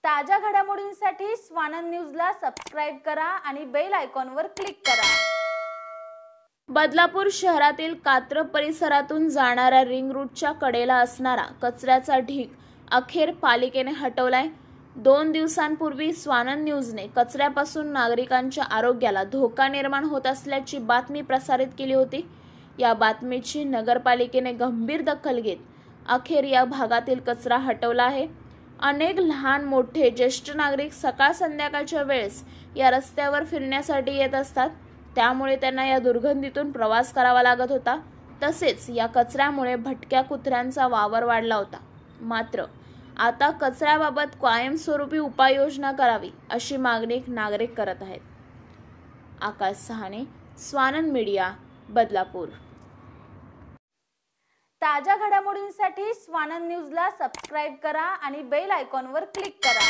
ताज्या घडामोडींसाठी स्वानंद न्यूजला सबस्क्राइब करा आणि बेल आयकॉनवर क्लिक करा। बदलापूर शहरातील कात्रप परिसरातून जाणाऱ्या रिंग रूटच्या कडेला असणारा कचऱ्याचा ढीग अखेर पालिकेने हटवलाय। 2 दिवसांपूर्वी स्वानंद न्यूजने कचऱ्यापासून नागरिकांच्या आरोग्याला धोका निर्माण होत असल्याची बातमी प्रसारित केली होती। या बातमीची नगरपालिकेने गंभीर दखल घेत अखेर या भागातील कचरा हटवला आहे। अनेक लहान मोठे ज्येष्ठ नागरिक सकाळ संध्याकाळच्या वेळेस या रस्त्यावर फिरण्यासाठी येत असतात, त्यामुळे त्यांना या दुर्गंधीतून प्रवास करावा लागत होता। तसेच या कचऱ्यामुळे भटक्या कुत्र्यांचा वावर वाढला होता। मात्र आता कचऱ्याबाबत कायमस्वरूपी उपाययोजना करावी अशी मागणी नागरिक करत आहेत। आकाश सहाने, स्वानंद मीडिया, बदलापूर। ताज्या घडामोडींसाठी स्वानंद न्यूजला सबस्क्राइब करा आणि बेल आयकॉनवर क्लिक करा।